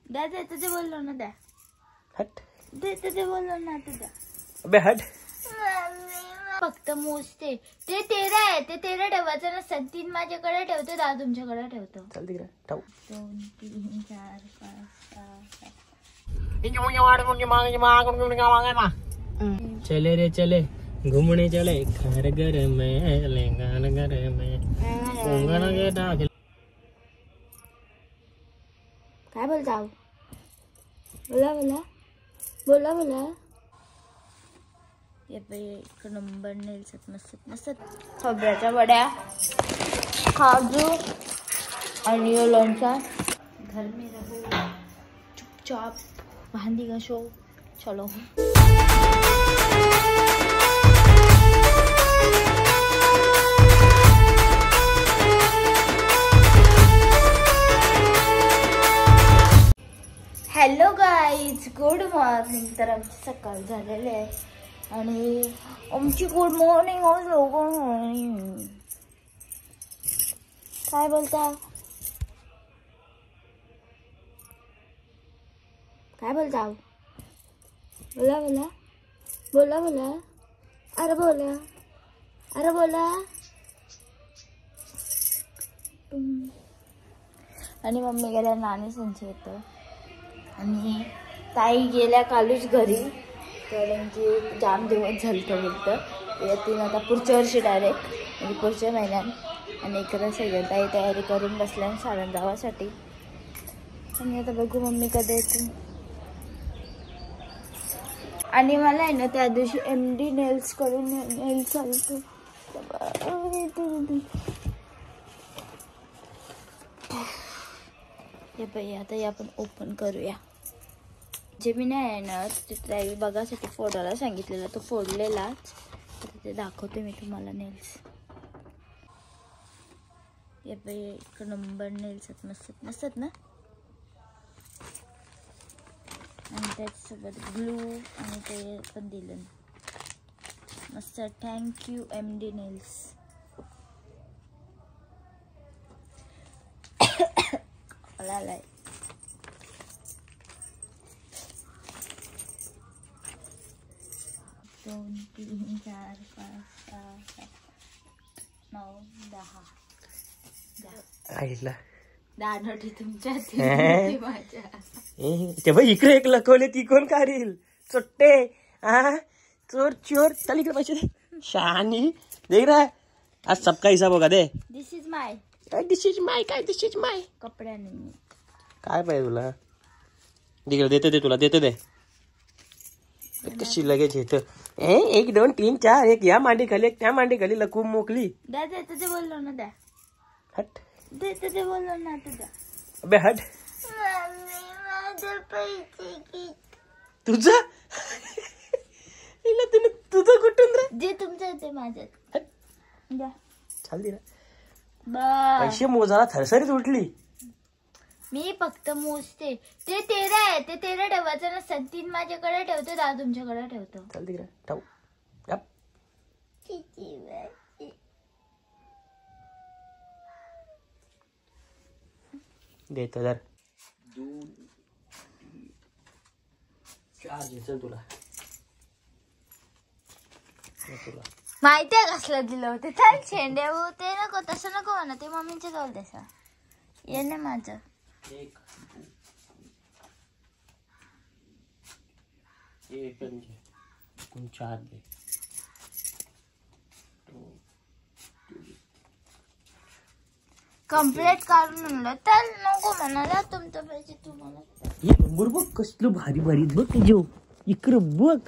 द्या द्या तुझे बोललो ना द्या. हट दे तुझे बोललो ना तुझा. अबे हट. फक्त मोजते ते 13 आहे. ते 13 ठेवायचं नसतं. 3 माझ्याकडे ठेवतो 10 तुमच्याकडे ठेवतो. चल तिकडे ठेव. 2 3 4 5 6 चले रे चले घूमने चले घर घर में घर घर में. काय बोलता? बोला बोला बोला बोला. एक नंबर नेल्स मस्त मस्त. खोबऱ्याच्या वड्या, काजू आणि लोणचा. घर में रहो चुपचाप, भांडी घासो. चलो हॅलो गाईज, गुड मॉर्निंग. तर आमची सकाळ झालेली आहे आणि आमची गुड मॉर्निंग गुड मॉर्निंग. काय बोलता? काय बोलता? बोला बोला बोला बोला. अरे बोला अरे बोला. आणि मम्मी गेल्या नाणी संचय येतं आणि ताई गेल्या कालूच घरी. कारण की जाम दिवस झालं बोलतं. येतील आता पुढच्या वर्षी डायरेक्ट, म्हणजे पुढच्या महिन्यात. आणि इकडं सगळं ताई तयारी करून बसल्या सारण जावासाठी. आणि आता बघू मम्मी कधी येते. आणि मला आहे ना त्या दिवशी MD नेल्स करून नेल्स चालतो. हे बाई आता हे आपण ओपन करूया. जे मी नाही आहे ना ते बघासाठी फोडायला सांगितलेला, तो फोडलेलाच. आता ते दाखवते मी तुम्हाला नेल्स. हे बाई एक नंबर नेल्स मस्त मस्त ना. आणि त्याच्यासोबत ग्लू आणि ते पण दिलं मस्त. Thank you MD nails. आलाय. दोन 3 4 5 6 7 9 10 आईला 10 नोटी तुमच्या माझ्या. ते भाई इकडे एक लकवले ती कोण काढील चोट्टे. हा चोर चोर. चल इकडे पैसे दे. शहाणी देख रहा है. आज सबका हिसाब होगा दे. दिस इज माय दिस इज माय काय दिस इज माय. कपड्याने काय पाहिजे तुला? तिकडे देते ते तुला देते दे. कशी लगेच येतं. 1 2 3 4 एक या मांडी खाली एक त्या मांडी खाली लकवून मोकली. द्या द्या तुझे बोललो ना द्या. हट दे तुझे बोललो ना तुझा. अबे हट. तुझं तुझं कुठून रे? जे तुमचं ते माझ्यात द्या. चालली ना. बस पैसे मोजायला थरसरीत उठली. मी फक्त मोजते. ते 13 आहे. ते 13 ठेवायचं नसतं. 3 माझ्याकडे ठेवतो 10 तुमच्याकडे ठेवतो. चल तिकडे ठेव. देतो जर 2 4 चल तुला माहितीये कसलं दिलं होते. चल शेंड्या ते नको तसं नको म्हणा. ते मम्मीच्या जवळ तसं ये ना माझं. 1 4 दे. कंप्लीट काढून आणलं तर नको म्हणाला. तुमचं पैसे तुम्हाला. हे नंबर बघ कसलं भारी भारी बघ. जो इकडं बघ.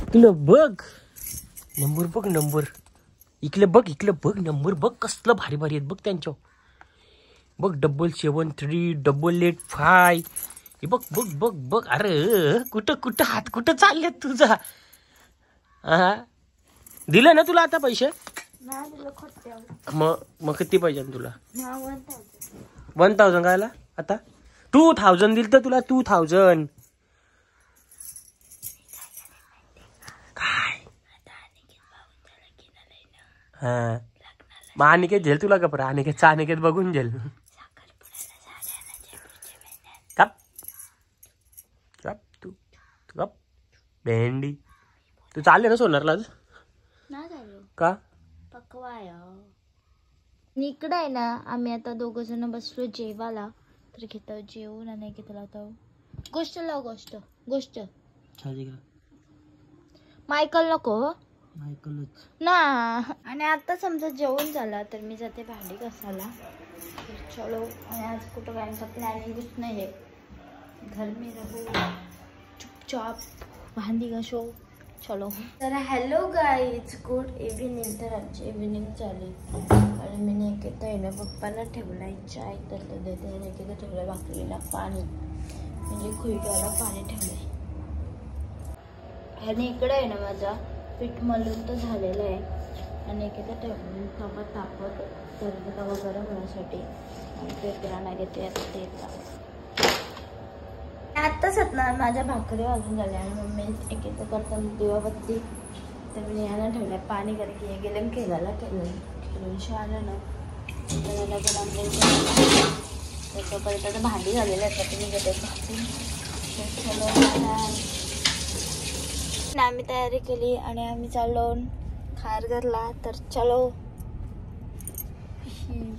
इकडं बघ नंबर बघ. नंबर इकडं बघ नंबर बघ कसलं भारी भारी आहेत बघ त्यांच्या. बघ 773 885. हे बघ बघ बघ बघ. अरे कुठं कुठं हात कुठं चालले तुझा? हा दिलं ना तुला आता पैसे? मग किती पाहिजे तुला? 1000 कायला आता? 2000 दिल तर तुला 2000. काय हा मग अनिकेत झेल तुला कपडा. अनिकेतचा अनिकेत बघून झेल. भेंडी. तू चालले ना सोनारला आज? नाही झालो का? पकवाय. इकडे आहे ना आम्ही आता 2 जण बसलो जेवायला. तर घेतो जेवून आणि घेतला तो गोष्ट लाव. गोष्ट मायकल नको ना. आणि आता समजा जेवण झाला तर मी जाते भांडी घासायला. चलो. आणि आज कुठं जायचा प्लॅनिंगच नाही आहे. घर में रहो चुपचाप भांडी घासो. चलो. तर हॅलो गाईज, गुड इव्हिनिंग. तर आमची इव्हिनिंग चालू आणि मी निकेत आहे ना पप्पाला ठेवलाय चाय. तर तो देते. निकेत ठेवलं भाकरीला पाणी, म्हणजे खुईगाला पाणी ठेवलंय. आणि इकडे आहे ना माझा पीठ मळून तर झालेलं आहे. आणि निकेत ठेवून तवा तापत तर तवा गरम होण्यासाठी ते किराणा घेते. आता ते आत्ताच ना माझ्या भाकरी वाजून झाल्या आणि मम्मी एकेचं करताना दिवाबत्ती. तर मी याला ठेवल्या पाणी कारण की हे गेलं खेळायला खेळून आलं ना त्याला त्याच्यापर्यंत आता भांडी झालेलं आहे. तर मी घेते आम्ही तयारी केली आणि आम्ही चाललो खारघरला. तर चलो.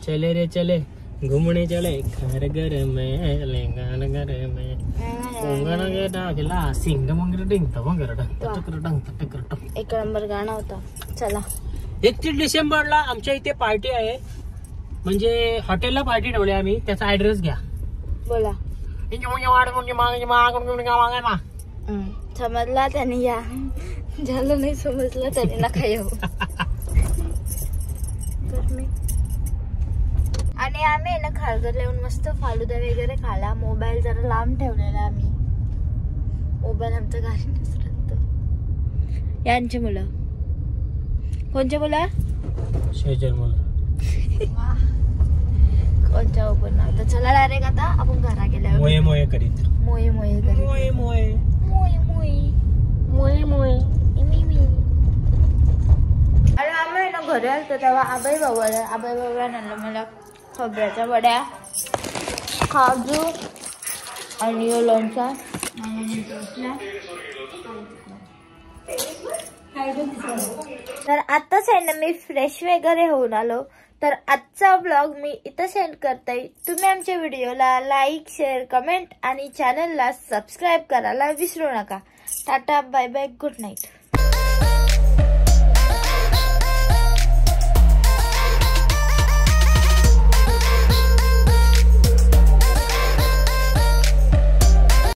चले रे चले घूमने चले खारघर में खारघर में सिंग मंगल डिंगता मंगल टक. एक नंबर गाणं होता. चला. 31 डिसेंबरला आमच्या इथे पार्टी आहे. म्हणजे हॉटेलला पार्टी ठेवली आम्ही. त्याचा ऍड्रेस घ्या. बोला. समजला त्याने या. झालं नाही समजलं त्याने नका येऊ. आणि आम्ही ना खारघरला येऊन मस्त फालुदा वगैरे खाला. मोबाईल जरा लांब ठेवलेला आम्ही. मोबाईल आमच्या घरी नसतो. यांची मुलं. कोणची मुलं? शेजर मुलं. कोणच्या ओपन नाव. तर चला डायरेक्ट आता आपण घरा गेल्यावर मोये मोये करीत. मोये मोये करीत. मोये मोये मोये मोये मोये मोये आणि आम्ही ना घरी आलतो तेव्हा आबाई बाबा आणलं मला खोबऱ्याच्या वड्या, काजू आणि लोणचा. तर आताच आहे ना मी फ्रेश वगैरे होऊन आलो. तर आजचा ब्लॉग मी इथं सेंड करते. तुम्ही आमच्या व्हिडिओला लाईक, शेअर, कमेंट आणि चॅनलला सबस्क्राईब करायला विसरू नका. Tata, bye bye, good night.